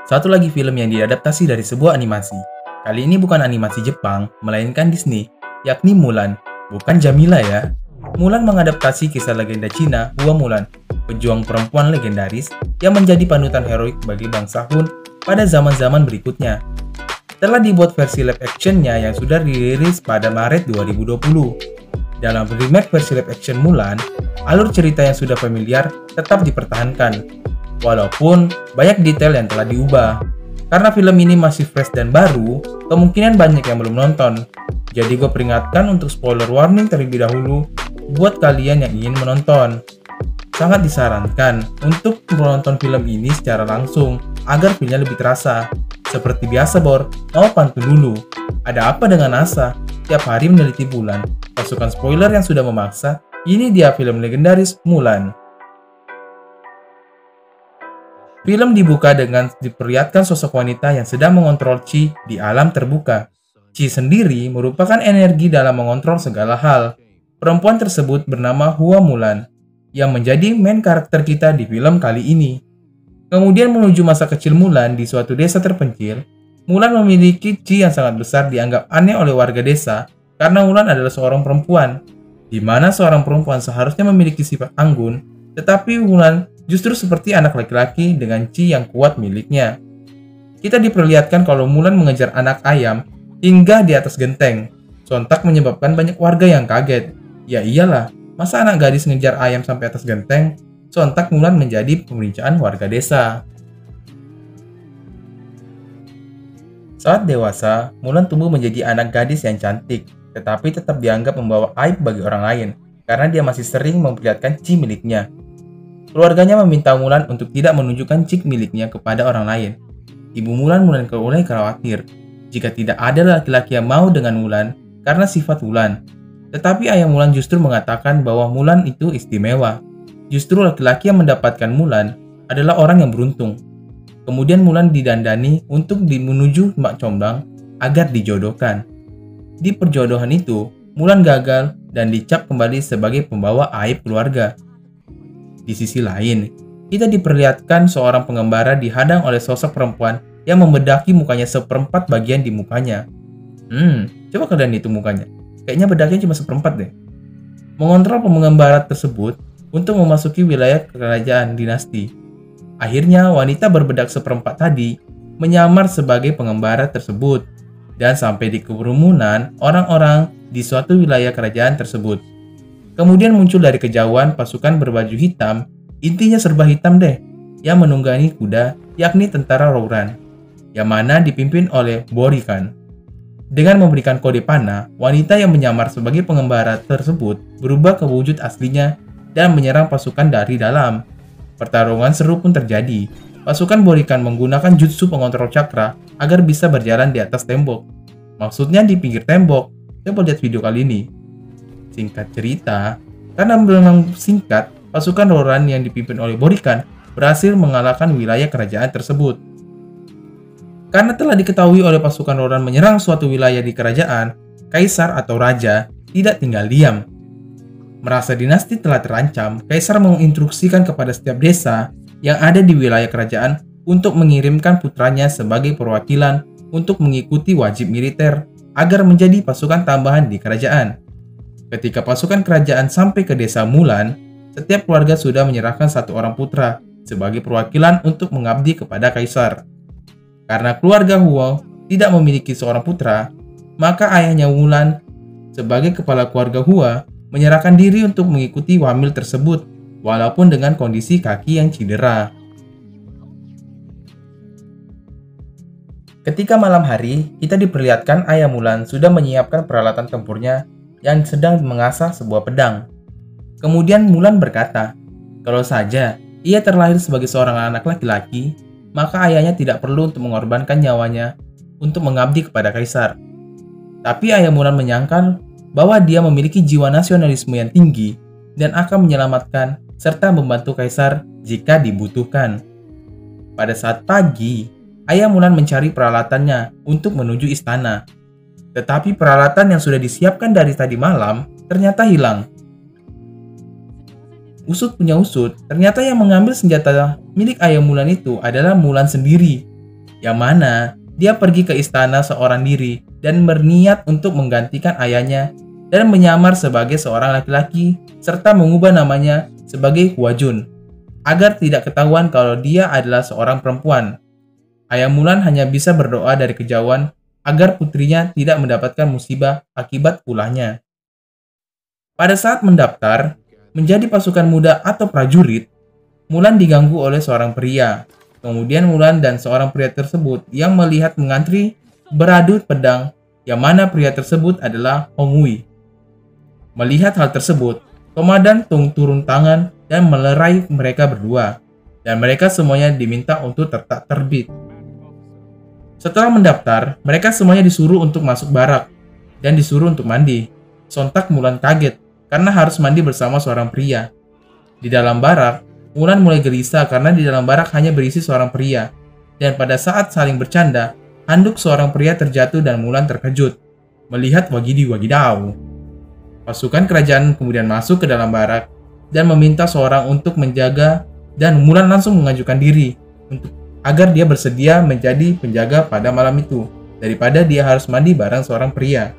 Satu lagi film yang diadaptasi dari sebuah animasi. Kali ini bukan animasi Jepang, melainkan Disney, yakni Mulan. Bukan Jamila ya. Mulan mengadaptasi kisah legenda Cina, Hua Mulan, pejuang perempuan legendaris yang menjadi panutan heroik bagi bangsa Hun pada zaman-zaman berikutnya. Telah dibuat versi live actionnya yang sudah dirilis pada Maret 2020. Dalam remake versi live action Mulan, alur cerita yang sudah familiar tetap dipertahankan. Walaupun banyak detail yang telah diubah. Karena film ini masih fresh dan baru, kemungkinan banyak yang belum nonton. Jadi gue peringatkan untuk spoiler warning terlebih dahulu buat kalian yang ingin menonton. Sangat disarankan untuk menonton film ini secara langsung agar filmnya lebih terasa. Seperti biasa Bor, mau pantun dulu. Ada apa dengan Asa? Tiap hari meneliti bulan. Pasukan spoiler yang sudah memaksa, ini dia film legendaris Mulan. Film dibuka dengan diperlihatkan sosok wanita yang sedang mengontrol Qi di alam terbuka. Qi sendiri merupakan energi dalam mengontrol segala hal. Perempuan tersebut bernama Hua Mulan, yang menjadi main karakter kita di film kali ini. Kemudian menuju masa kecil Mulan di suatu desa terpencil, Mulan memiliki Qi yang sangat besar dianggap aneh oleh warga desa karena Mulan adalah seorang perempuan, di mana seorang perempuan seharusnya memiliki sifat anggun, tetapi Mulan justru seperti anak laki-laki dengan Qi yang kuat miliknya. Kita diperlihatkan kalau Mulan mengejar anak ayam hingga di atas genteng. Sontak menyebabkan banyak warga yang kaget. Ya iyalah, masa anak gadis ngejar ayam sampai atas genteng? Sontak Mulan menjadi pembicaraan warga desa. Saat dewasa, Mulan tumbuh menjadi anak gadis yang cantik, tetapi tetap dianggap membawa aib bagi orang lain karena dia masih sering memperlihatkan Qi miliknya. Keluarganya meminta Mulan untuk tidak menunjukkan Qi miliknya kepada orang lain. Ibu Mulan mulai khawatir jika tidak ada laki-laki yang mau dengan Mulan karena sifat Mulan. Tetapi ayah Mulan justru mengatakan bahwa Mulan itu istimewa. Justru laki-laki yang mendapatkan Mulan adalah orang yang beruntung. Kemudian Mulan didandani untuk menuju Mak Comblang agar dijodohkan. Di perjodohan itu, Mulan gagal dan dicap kembali sebagai pembawa aib keluarga. Di sisi lain, kita diperlihatkan seorang pengembara dihadang oleh sosok perempuan yang membedaki mukanya seperempat bagian di mukanya. Coba kalian hitung mukanya. Kayaknya bedaknya cuma seperempat deh. Mengontrol pengembara tersebut untuk memasuki wilayah kerajaan dinasti. Akhirnya wanita berbedak seperempat tadi menyamar sebagai pengembara tersebut dan sampai di kerumunan orang-orang di suatu wilayah kerajaan tersebut. Kemudian muncul dari kejauhan pasukan berbaju hitam, intinya serba hitam deh, yang menunggangi kuda, yakni tentara Rouran, yang mana dipimpin oleh Borikan. Dengan memberikan kode panah, wanita yang menyamar sebagai pengembara tersebut berubah ke wujud aslinya dan menyerang pasukan dari dalam. Pertarungan seru pun terjadi. Pasukan Borikan menggunakan jutsu pengontrol cakra agar bisa berjalan di atas tembok. Maksudnya di pinggir tembok. Coba lihat video kali ini. Singkat cerita, karena memang singkat, pasukan Rouran yang dipimpin oleh Borikan berhasil mengalahkan wilayah kerajaan tersebut. Karena telah diketahui oleh pasukan Rouran menyerang suatu wilayah di kerajaan, kaisar atau raja tidak tinggal diam. Merasa dinasti telah terancam, kaisar menginstruksikan kepada setiap desa yang ada di wilayah kerajaan untuk mengirimkan putranya sebagai perwakilan untuk mengikuti wajib militer agar menjadi pasukan tambahan di kerajaan. Ketika pasukan kerajaan sampai ke desa Mulan, setiap keluarga sudah menyerahkan satu orang putra sebagai perwakilan untuk mengabdi kepada kaisar. Karena keluarga Hua tidak memiliki seorang putra, maka ayahnya Mulan sebagai kepala keluarga Hua menyerahkan diri untuk mengikuti wamil tersebut, walaupun dengan kondisi kaki yang cedera. Ketika malam hari, kita diperlihatkan ayah Mulan sudah menyiapkan peralatan tempurnya yang sedang mengasah sebuah pedang. Kemudian Mulan berkata, kalau saja ia terlahir sebagai seorang anak laki-laki, maka ayahnya tidak perlu untuk mengorbankan nyawanya untuk mengabdi kepada kaisar. Tapi ayah Mulan menyangkal bahwa dia memiliki jiwa nasionalisme yang tinggi dan akan menyelamatkan serta membantu kaisar jika dibutuhkan. Pada saat pagi, ayah Mulan mencari peralatannya untuk menuju istana. Tetapi peralatan yang sudah disiapkan dari tadi malam ternyata hilang. Usut punya usut, ternyata yang mengambil senjata milik ayah Mulan itu adalah Mulan sendiri. yang mana dia pergi ke istana seorang diri dan berniat untuk menggantikan ayahnya dan menyamar sebagai seorang laki-laki serta mengubah namanya sebagai Huajun agar tidak ketahuan kalau dia adalah seorang perempuan. Ayah Mulan hanya bisa berdoa dari kejauhan agar putrinya tidak mendapatkan musibah akibat ulahnya. Pada saat mendaftar menjadi pasukan muda atau prajurit, Mulan diganggu oleh seorang pria. Kemudian Mulan dan seorang pria tersebut yang melihat mengantri beradu pedang, yang mana pria tersebut adalah Hong Wei. Melihat hal tersebut, Komandan Tung turun tangan dan melerai mereka berdua, dan mereka semuanya diminta untuk tetap terbit. Setelah mendaftar, mereka semuanya disuruh untuk masuk barak dan disuruh untuk mandi. Sontak Mulan kaget karena harus mandi bersama seorang pria. Di dalam barak, Mulan mulai gelisah karena di dalam barak hanya berisi seorang pria. Dan pada saat saling bercanda, handuk seorang pria terjatuh dan Mulan terkejut melihat wagidau. Pasukan kerajaan kemudian masuk ke dalam barak dan meminta seorang untuk menjaga, dan Mulan langsung mengajukan diri agar dia bersedia menjadi penjaga pada malam itu daripada dia harus mandi bareng seorang pria.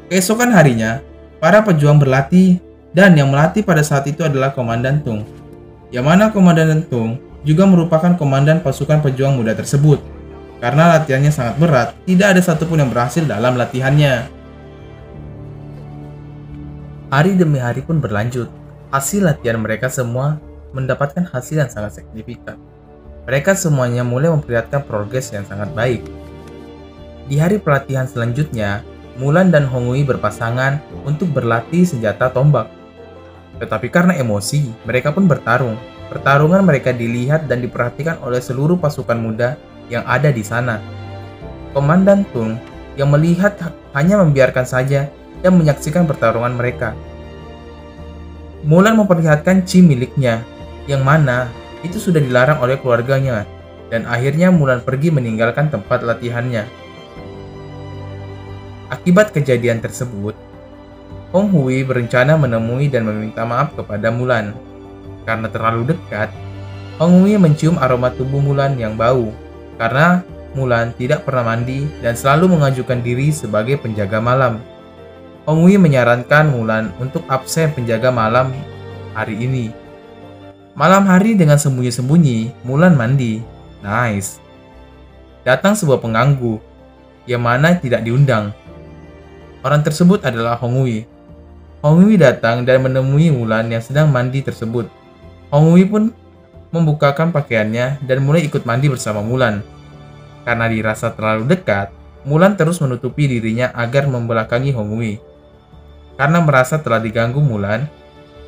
Keesokan harinya, para pejuang berlatih dan yang melatih pada saat itu adalah Komandan Tung. Yang mana Komandan Tung juga merupakan komandan pasukan pejuang muda tersebut. Karena latihannya sangat berat, tidak ada satupun yang berhasil dalam latihannya. Hari demi hari pun berlanjut. Hasil latihan mereka semua mendapatkan hasil yang sangat signifikan. Mereka semuanya mulai memperlihatkan progres yang sangat baik. Di hari pelatihan selanjutnya, Mulan dan Hong Wei berpasangan untuk berlatih senjata tombak. Tetapi karena emosi, mereka pun bertarung. Pertarungan mereka dilihat dan diperhatikan oleh seluruh pasukan muda yang ada di sana. Komandan Tung yang melihat hanya membiarkan saja dan menyaksikan pertarungan mereka. Mulan memperlihatkan chi miliknya, yang mana itu sudah dilarang oleh keluarganya, dan akhirnya Mulan pergi meninggalkan tempat latihannya. Akibat kejadian tersebut, Hong Hui berencana menemui dan meminta maaf kepada Mulan. Karena terlalu dekat, Hong Hui mencium aroma tubuh Mulan yang bau, karena Mulan tidak pernah mandi dan selalu mengajukan diri sebagai penjaga malam. Hong Hui menyarankan Mulan untuk absen penjaga malam hari ini. Malam hari dengan sembunyi-sembunyi, Mulan mandi. Nice. Datang sebuah pengganggu, yang mana tidak diundang. Orang tersebut adalah Hong Hui. Hong Hui datang dan menemui Mulan yang sedang mandi tersebut. Hong Hui pun membukakan pakaiannya dan mulai ikut mandi bersama Mulan. Karena dirasa terlalu dekat, Mulan terus menutupi dirinya agar membelakangi Hong Hui. Karena merasa telah diganggu Mulan,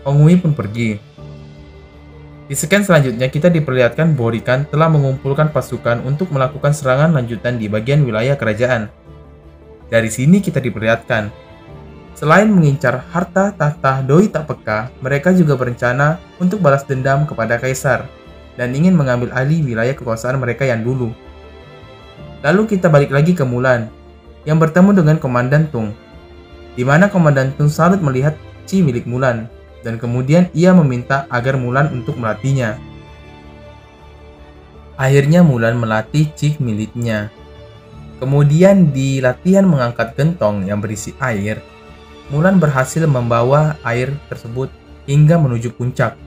Hong Hui pun pergi. Di scan selanjutnya kita diperlihatkan Borikan telah mengumpulkan pasukan untuk melakukan serangan lanjutan di bagian wilayah kerajaan. Dari sini kita diperlihatkan, selain mengincar harta tahta Doi tak peka, mereka juga berencana untuk balas dendam kepada kaisar dan ingin mengambil alih wilayah kekuasaan mereka yang dulu. Lalu kita balik lagi ke Mulan yang bertemu dengan Komandan Tung, di mana Komandan Tung salut melihat chi milik Mulan dan kemudian ia meminta agar Mulan untuk melatihnya. Akhirnya Mulan melatih chi miliknya. Kemudian di latihan mengangkat gentong yang berisi air, Mulan berhasil membawa air tersebut hingga menuju puncak.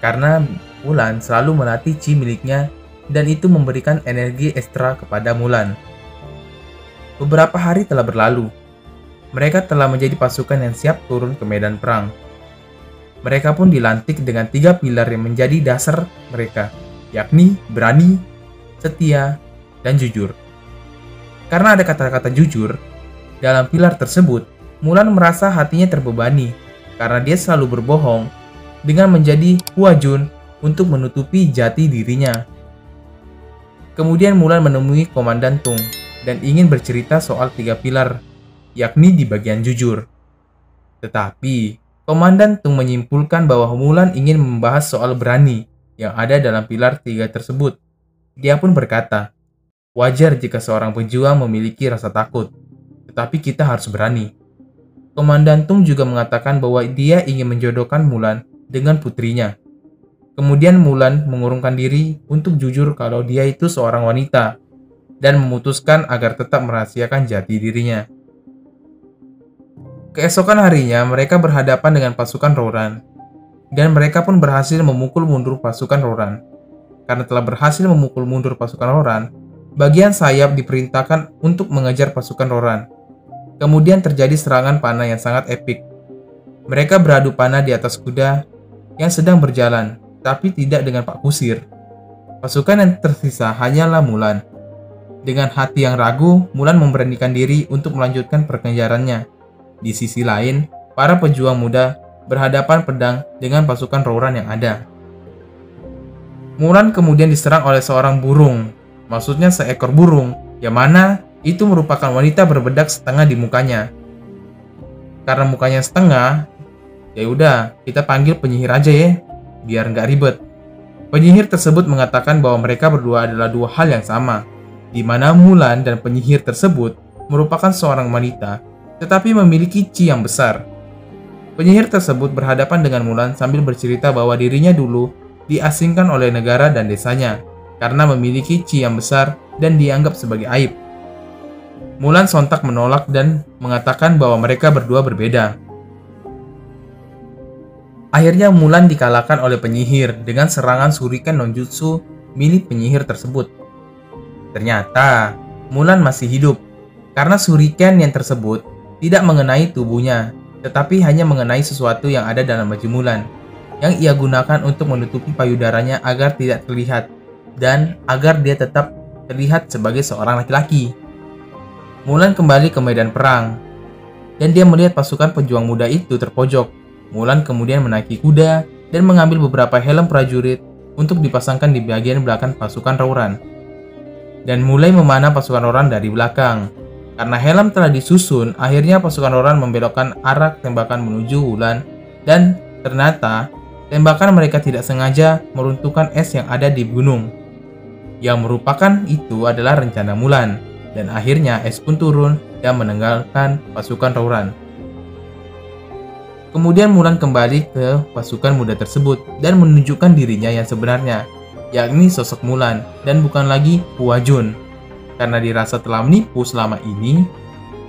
Karena Mulan selalu melatih chi miliknya dan itu memberikan energi ekstra kepada Mulan. Beberapa hari telah berlalu. Mereka telah menjadi pasukan yang siap turun ke medan perang. Mereka pun dilantik dengan 3 pilar yang menjadi dasar mereka, yakni berani, setia, dan jujur. Karena ada kata-kata jujur dalam pilar tersebut, Mulan merasa hatinya terbebani karena dia selalu berbohong dengan menjadi Huajun untuk menutupi jati dirinya. Kemudian Mulan menemui Komandan Tung dan ingin bercerita soal 3 pilar, yakni di bagian jujur. Tetapi Komandan Tung menyimpulkan bahwa Mulan ingin membahas soal berani yang ada dalam pilar 3 tersebut. Dia pun berkata, Wajar jika seorang pejuang memiliki rasa takut, tetapi kita harus berani. Komandan Tung juga mengatakan bahwa dia ingin menjodohkan Mulan dengan putrinya. Kemudian Mulan mengurungkan diri untuk jujur kalau dia itu seorang wanita dan memutuskan agar tetap merahasiakan jati dirinya. Keesokan harinya, mereka berhadapan dengan pasukan Rouran, dan mereka pun berhasil memukul mundur pasukan Rouran. Karena telah berhasil memukul mundur pasukan Rouran, bagian sayap diperintahkan untuk mengejar pasukan Rouran. Kemudian terjadi serangan panah yang sangat epik. Mereka beradu panah di atas kuda yang sedang berjalan, tapi tidak dengan Pak Kusir. Pasukan yang tersisa hanyalah Mulan. Dengan hati yang ragu, Mulan memberanikan diri untuk melanjutkan perkejarannya. Di sisi lain, para pejuang muda berhadapan pedang dengan pasukan Rouran yang ada. Mulan kemudian diserang oleh seorang burung, maksudnya seekor burung, yang mana itu merupakan wanita berbedak setengah di mukanya. Karena mukanya setengah, ya udah kita panggil penyihir aja ya, biar nggak ribet. Penyihir tersebut mengatakan bahwa mereka berdua adalah dua hal yang sama, di mana Mulan dan penyihir tersebut merupakan seorang wanita, tetapi memiliki chi yang besar. Penyihir tersebut berhadapan dengan Mulan sambil bercerita bahwa dirinya dulu diasingkan oleh negara dan desanya, karena memiliki chi yang besar dan dianggap sebagai aib. Mulan sontak menolak dan mengatakan bahwa mereka berdua berbeda. Akhirnya Mulan dikalahkan oleh penyihir dengan serangan shuriken non-jutsu milik penyihir tersebut. Ternyata Mulan masih hidup karena shuriken yang tersebut tidak mengenai tubuhnya, tetapi hanya mengenai sesuatu yang ada dalam baju Mulan, yang ia gunakan untuk menutupi payudaranya agar tidak terlihat dan agar dia tetap terlihat sebagai seorang laki-laki. Mulan kembali ke medan perang, dan dia melihat pasukan pejuang muda itu terpojok. Mulan kemudian menaiki kuda dan mengambil beberapa helm prajurit untuk dipasangkan di bagian belakang pasukan Rouran, dan mulai memanah pasukan Rouran dari belakang. Karena helm telah disusun, akhirnya pasukan Rouran membelokkan arah tembakan menuju Mulan, dan ternyata tembakan mereka tidak sengaja meruntuhkan es yang ada di gunung. Yang merupakan itu adalah rencana Mulan. Dan akhirnya es pun turun dan menenggelamkan pasukan Rouran. Kemudian Mulan kembali ke pasukan muda tersebut dan menunjukkan dirinya yang sebenarnya, yakni sosok Mulan dan bukan lagi Hua Jun. Karena dirasa telah menipu selama ini,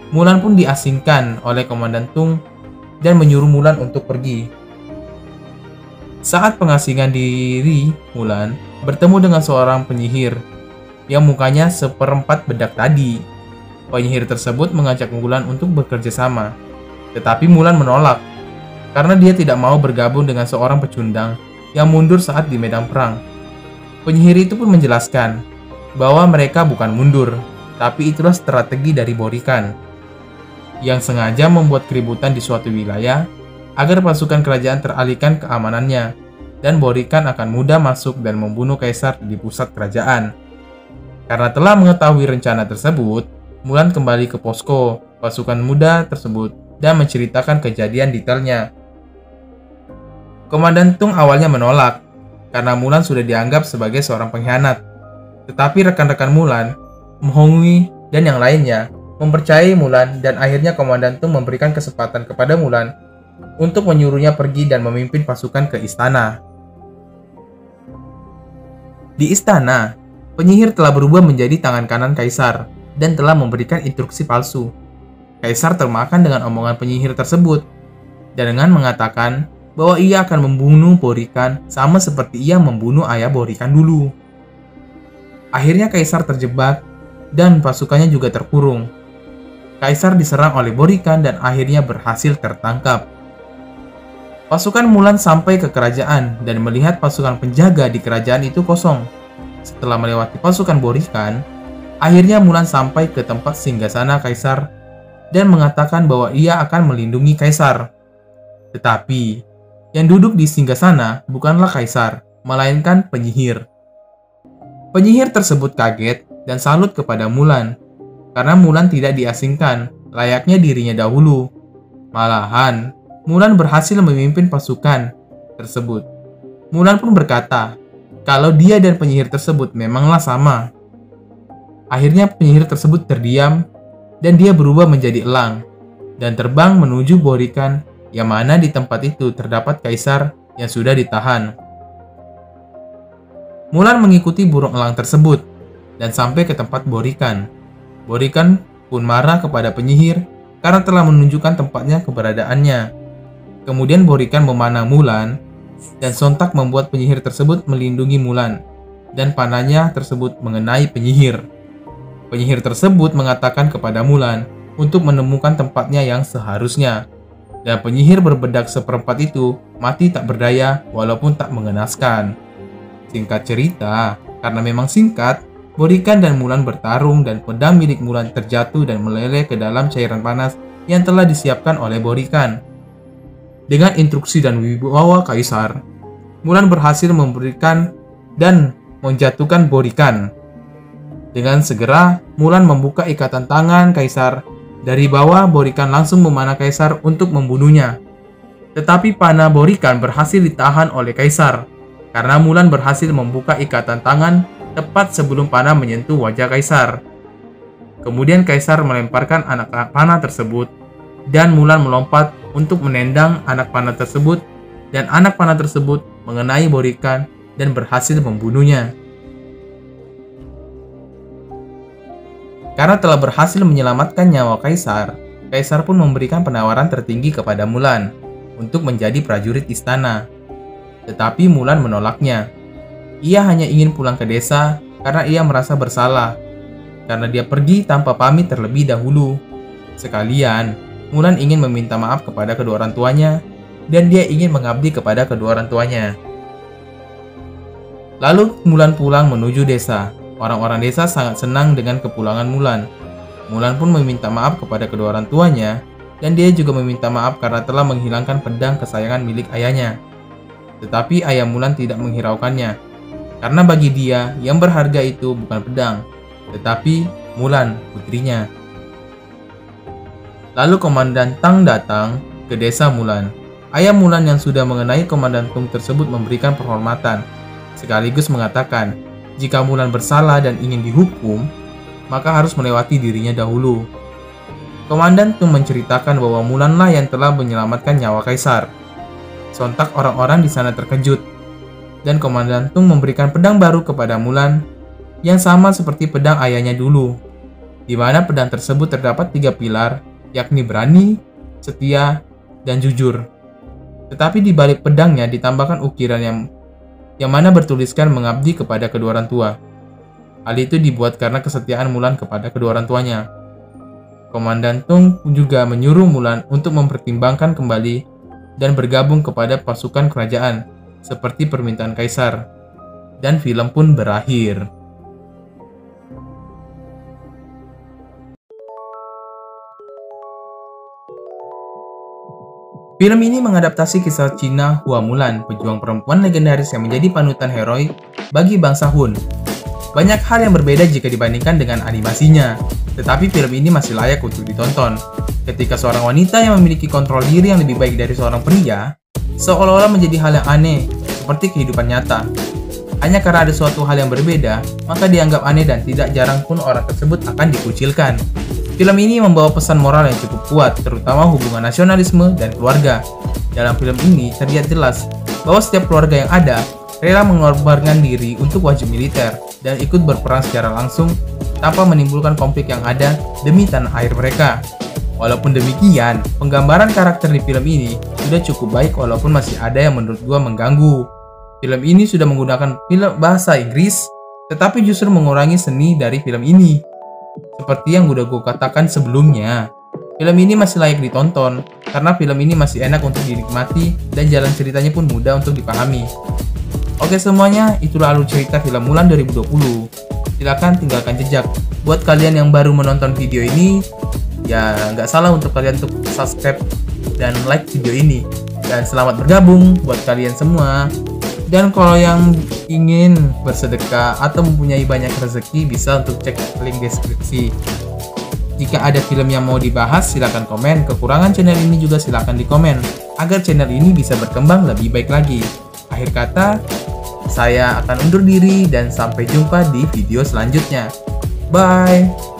Mulan pun diasingkan oleh Komandan Tung dan menyuruh Mulan untuk pergi. Saat pengasingan diri, Mulan bertemu dengan seorang penyihir yang mukanya seperempat bedak tadi. Penyihir tersebut mengajak Mulan untuk bekerja sama, tetapi Mulan menolak karena dia tidak mau bergabung dengan seorang pecundang yang mundur saat di medan perang. Penyihir itu pun menjelaskan bahwa mereka bukan mundur, tapi itulah strategi dari Borikan yang sengaja membuat keributan di suatu wilayah agar pasukan kerajaan teralihkan keamanannya, dan Borikan akan mudah masuk dan membunuh kaisar di pusat kerajaan. Karena telah mengetahui rencana tersebut, Mulan kembali ke posko pasukan muda tersebut dan menceritakan kejadian detailnya. Komandan Tung awalnya menolak karena Mulan sudah dianggap sebagai seorang pengkhianat. Tetapi rekan-rekan Mulan, Mhongwi dan yang lainnya mempercayai Mulan, dan akhirnya Komandan Tung memberikan kesempatan kepada Mulan untuk menyuruhnya pergi dan memimpin pasukan ke istana. Di istana, penyihir telah berubah menjadi tangan kanan kaisar dan telah memberikan instruksi palsu. Kaisar termakan dengan omongan penyihir tersebut dan dengan mengatakan bahwa ia akan membunuh Borikan sama seperti ia membunuh ayah Borikan dulu. Akhirnya kaisar terjebak dan pasukannya juga terkurung. Kaisar diserang oleh Borikan dan akhirnya berhasil tertangkap. Pasukan Mulan sampai ke kerajaan dan melihat pasukan penjaga di kerajaan itu kosong. Setelah melewati pasukan Borikan, akhirnya Mulan sampai ke tempat singgasana kaisar dan mengatakan bahwa ia akan melindungi kaisar. Tetapi, yang duduk di singgasana bukanlah kaisar, melainkan penyihir. Penyihir tersebut kaget dan salut kepada Mulan, karena Mulan tidak diasingkan, layaknya dirinya dahulu. Malahan, Mulan berhasil memimpin pasukan tersebut. Mulan pun berkata, kalau dia dan penyihir tersebut memanglah sama. Akhirnya penyihir tersebut terdiam dan dia berubah menjadi elang dan terbang menuju Borikan, yang mana di tempat itu terdapat kaisar yang sudah ditahan. Mulan mengikuti burung elang tersebut dan sampai ke tempat Borikan. Borikan pun marah kepada penyihir karena telah menunjukkan tempatnya keberadaannya. Kemudian Borikan memanah Mulan dan sontak membuat penyihir tersebut melindungi Mulan dan panahnya tersebut mengenai penyihir. Penyihir tersebut mengatakan kepada Mulan untuk menemukan tempatnya yang seharusnya. Dan penyihir berbedak seperempat itu mati tak berdaya walaupun tak mengenaskan. Singkat cerita, karena memang singkat, Borikan dan Mulan bertarung dan pedang milik Mulan terjatuh dan meleleh ke dalam cairan panas yang telah disiapkan oleh Borikan. Dengan instruksi dan wibawa kaisar, Mulan berhasil memberikan dan menjatuhkan Borikan. Dengan segera, Mulan membuka ikatan tangan kaisar. Dari bawah, Borikan langsung memanah kaisar untuk membunuhnya. Tetapi panah Borikan berhasil ditahan oleh kaisar, karena Mulan berhasil membuka ikatan tangan tepat sebelum panah menyentuh wajah kaisar. Kemudian kaisar melemparkan anak panah tersebut, dan Mulan melompat untuk menendang anak panah tersebut, dan anak panah tersebut mengenai Borikan dan berhasil membunuhnya. Karena telah berhasil menyelamatkan nyawa kaisar, kaisar pun memberikan penawaran tertinggi kepada Mulan untuk menjadi prajurit istana. Tetapi Mulan menolaknya. Ia hanya ingin pulang ke desa karena ia merasa bersalah, karena dia pergi tanpa pamit terlebih dahulu. Sekalian, Mulan ingin meminta maaf kepada kedua orang tuanya, dan dia ingin mengabdi kepada kedua orang tuanya. Lalu Mulan pulang menuju desa. Orang-orang desa sangat senang dengan kepulangan Mulan. Mulan pun meminta maaf kepada kedua orang tuanya, dan dia juga meminta maaf karena telah menghilangkan pedang kesayangan milik ayahnya. Tetapi ayah Mulan tidak menghiraukannya, karena bagi dia yang berharga itu bukan pedang, tetapi Mulan, putrinya. Lalu Komandan Tang datang ke desa Mulan. Ayah Mulan yang sudah mengenai Komandan Tung tersebut memberikan penghormatan, sekaligus mengatakan, jika Mulan bersalah dan ingin dihukum, maka harus melewati dirinya dahulu. Komandan Tung menceritakan bahwa Mulanlah yang telah menyelamatkan nyawa kaisar. Sontak orang-orang di sana terkejut, dan Komandan Tung memberikan pedang baru kepada Mulan, yang sama seperti pedang ayahnya dulu, di mana pedang tersebut terdapat 3 pilar, yakni berani, setia, dan jujur. Tetapi di balik pedangnya ditambahkan ukiran yang mana bertuliskan mengabdi kepada kedua orang tua. Hal itu dibuat karena kesetiaan Mulan kepada kedua orang tuanya. Komandan Tung juga menyuruh Mulan untuk mempertimbangkan kembali dan bergabung kepada pasukan kerajaan, seperti permintaan kaisar. Dan film pun berakhir. Film ini mengadaptasi kisah Cina Hua Mulan, pejuang perempuan legendaris yang menjadi panutan heroik bagi bangsa Hun. Banyak hal yang berbeda jika dibandingkan dengan animasinya, tetapi film ini masih layak untuk ditonton. Ketika seorang wanita yang memiliki kontrol diri yang lebih baik dari seorang pria, seolah-olah menjadi hal yang aneh, seperti kehidupan nyata. Hanya karena ada suatu hal yang berbeda, maka dianggap aneh dan tidak jarang pun orang tersebut akan dikucilkan. Film ini membawa pesan moral yang cukup kuat, terutama hubungan nasionalisme dan keluarga. Dalam film ini terlihat jelas bahwa setiap keluarga yang ada rela mengorbankan diri untuk wajib militer dan ikut berperang secara langsung tanpa menimbulkan konflik yang ada demi tanah air mereka. Walaupun demikian, penggambaran karakter di film ini sudah cukup baik walaupun masih ada yang menurut gua mengganggu. Film ini sudah menggunakan film bahasa Inggris, tetapi justru mengurangi seni dari film ini. Seperti yang udah gue katakan sebelumnya, film ini masih layak ditonton karena film ini masih enak untuk dinikmati dan jalan ceritanya pun mudah untuk dipahami. Oke semuanya, itulah alur cerita film Mulan 2020. Silahkan tinggalkan jejak. Buat kalian yang baru menonton video ini, ya nggak salah untuk kalian untuk subscribe dan like video ini. Dan selamat bergabung buat kalian semua. Dan kalau yang ingin bersedekah atau mempunyai banyak rezeki, bisa untuk cek link deskripsi. Jika ada film yang mau dibahas, silakan komen. Kekurangan channel ini juga silakan dikomen, agar channel ini bisa berkembang lebih baik lagi. Akhir kata, saya akan undur diri dan sampai jumpa di video selanjutnya. Bye!